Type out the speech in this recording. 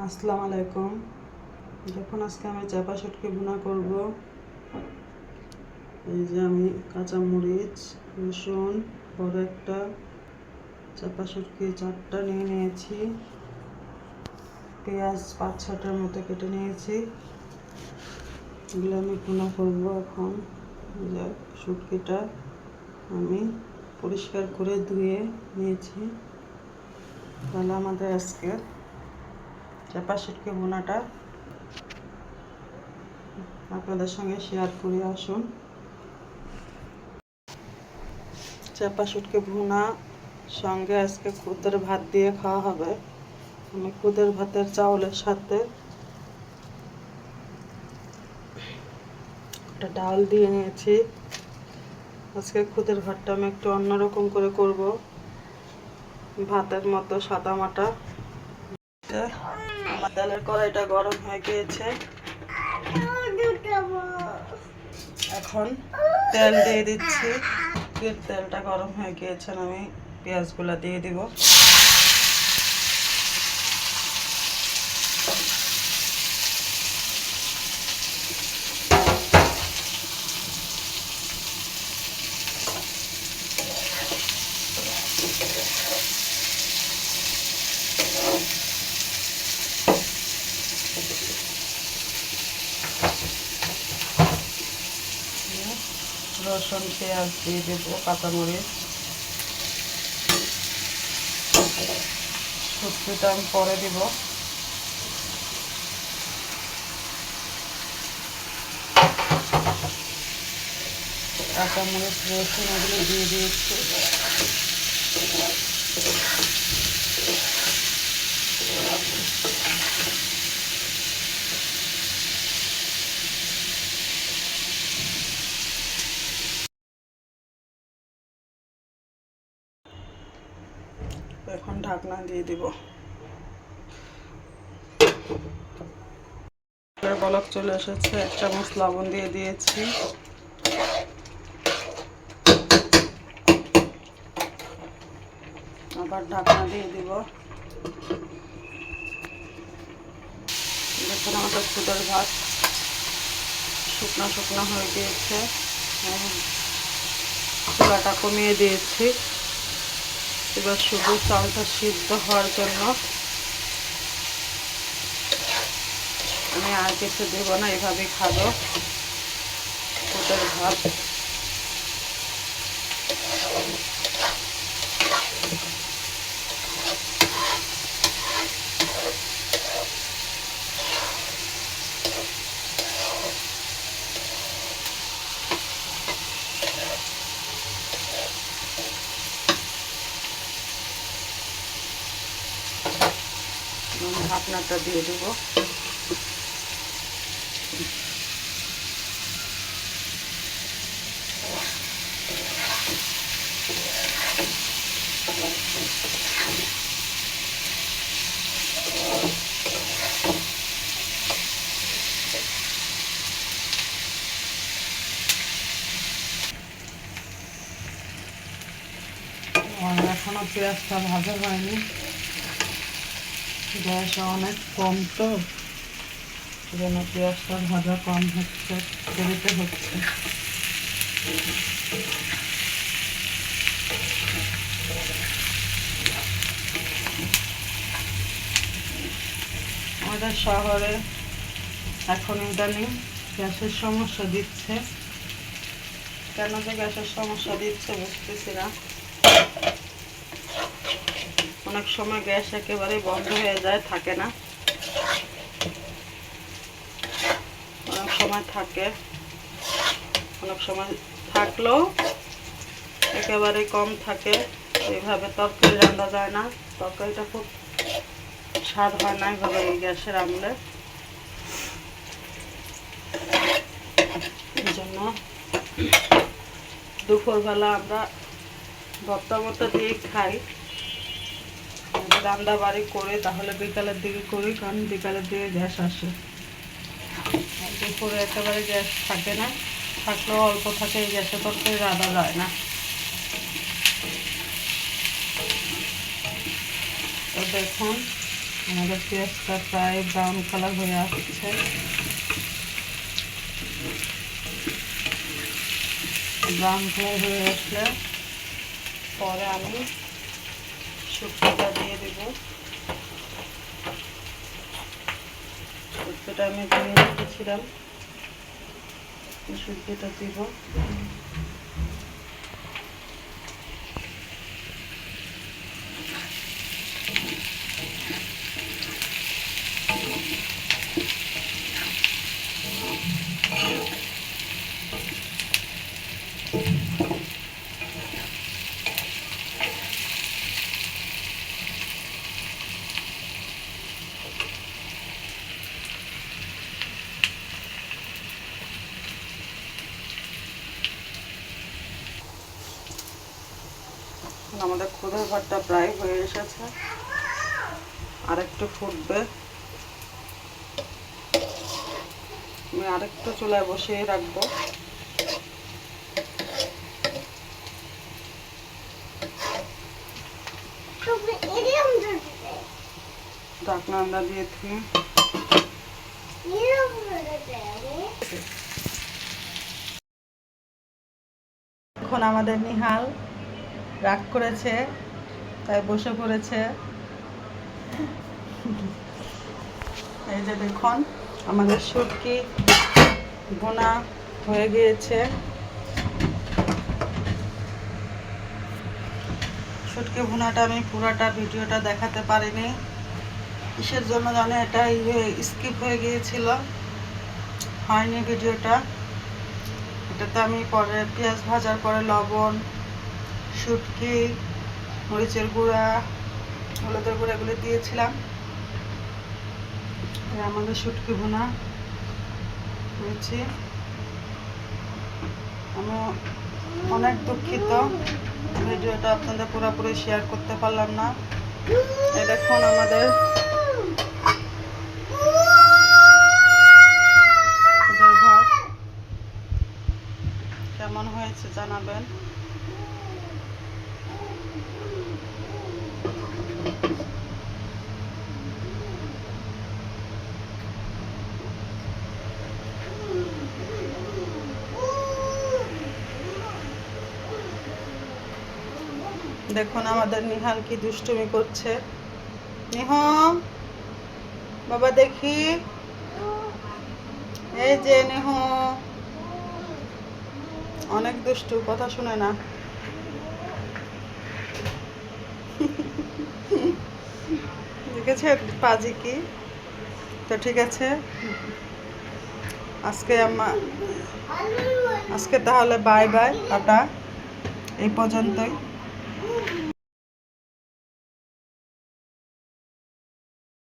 আসসালামু আলাইকুম। যখন আজকে আমি চাপা শুটকি ভুনা করব, এই যে আমি কাঁচামরিচ, রসুন, বড় একটা চাপা শুটকি 4টা নিয়ে নিয়েছি, পেঁয়াজ 5-6টার মতো কেটে নিয়েছি। এগুলো আমি ভুনা করব। এখন শুটকিটা আমি পরিষ্কার করে ধুয়ে নিয়েছি। তাহলে আমাদের আজকে চাপা শুটকি ভুনাটা আপনাদের সঙ্গে শেয়ার করে আসুন। চাপা শুটকি ভুনা সঙ্গে আজকে খুদের ভাত দিয়ে খাওয়া হবে। আমি খুদের ভাতের চাউলের সাথে একটা ডাল দিয়ে নিয়েছি। আজকে খুদের ভাতটা আমি একটু অন্যরকম করে করব, ভাতের মতো সাদা মাটা। আমার ডালের কড়াইটা গরম হয়ে গিয়েছে, এখন তেল দিয়ে দিচ্ছি। তেলটা গরম হয়ে গিয়েছে, আমি পেঁয়াজগুলো দিয়ে দিব। রসুন পেঁয়াজ দিয়ে দেব, কাঁচামরিচ। শুটকিটা আমি পরে দিব। কাঁচামরিচ রসুন এগুলো দিয়ে দিয়েছি। এখন ঢাকনা দিয়ে দিব। বলক চলে এসেছে, 1 চামচ লবণ দিয়ে দিয়েছি। আবার ঢাকনা দিয়ে দিব। দেখুন আমাদের খুদের ভাত শুকনো শুকনো হয়ে গিয়েছে। চুলাটা কমিয়ে দিয়েছি। এবার শুধু চালটা সিদ্ধ হওয়ার জন্য আমি আর কিছু দেব না, এভাবেই খাবো খুদের ভাত। ঢাকনাটা দিয়ে দেবো। এখনো পেঁয়াজটা ভাজা হয়নি, গ্যাস অনেক কম, তো যেন পেঁয়াজটা ভাজা কম হচ্ছে, দেরিতে হচ্ছে। আমাদের শহরে এখন ইদানিং গ্যাসের সমস্যা দিচ্ছে। কেন যে গ্যাসের সমস্যা দিচ্ছে বুঝতেছি না। অনেক সময় গ্যাস একেবারে বন্ধ হয়ে যায়, থাকে না। অনেক সময় থাকে, অনেক সময় থাকলেও একেবারে কম থাকে। এইভাবে তরকারি রান্না যায় না, তরকারিটা খুব স্বাদ হয় না এইভাবে এই গ্যাসে রান্নলে। এই জন্য দুপুরবেলা আমরা ভর্তা ভর্তা দিয়ে খাই। রান্না বাড়ি করে তাহলে বিকালের দিকে করি, কারণ বিকালের দিকে গ্যাস আসে। দুপুরে একেবারে গ্যাস থাকে না, থাকলেও অল্প থাকে। এই গ্যাসে তরকারি রান্না যায় না। তো দেখুন আমাদের পেঁয়াজটা প্রায় ব্রাউন কালার হয়ে আসছে। ব্রাউন কালার হয়ে আসলে পরে আমি শুটকিটা দিয়ে দেব। শুটকিটা আমি ধুয়ে রেখেছিলাম, শুটকিটা দিব। আমাদের খুদের ভাতটা প্রায় হয়ে এসেছে, আর একটু ফুটবে। আমি আরেকটু চুলায় বসিয়ে রাখবো। ঢাকনা দিয়ে দিই। এখন আমাদের নিহাল রাগ করেছে, তাই বসে পড়েছে। এই যে দেখুন আমাদের শুটকি ভুনা হয়ে গিয়েছে। শুটকি ভুনাটা আমি পুরোটা ভিডিওটা দেখাতে পারিনি, কিসের জন্য জানি এটা স্কিপ হয়ে গিয়েছিল, হয়নি ভিডিওটা। এটাতে আমি পরে পেঁয়াজ ভাজার পরে লবণ, শুটকি, মরিচের গুঁড়া, হলুদের গুঁড়া এগুলো দিয়েছিলাম। আমাদের শুটকি ভুনা হয়েছে। আমি অনেক দুঃখিত ভিডিওটা আপনাদের পুরোপুরি শেয়ার করতে পারলাম না। এই দেখুন আমাদের ভাত কেমন হয়েছে জানাবেন। দেখুন আমাদের নিহাল কি দুষ্টুমি করছে। নিহ বাবা দেখি, এই যে নিহ অনেক দুষ্টু, কথা শুনে না। দেখেছে পাজি কি। তো ঠিক আছে, আজকে তাহলে বাই বাই, টাটা, এই পর্যন্তই।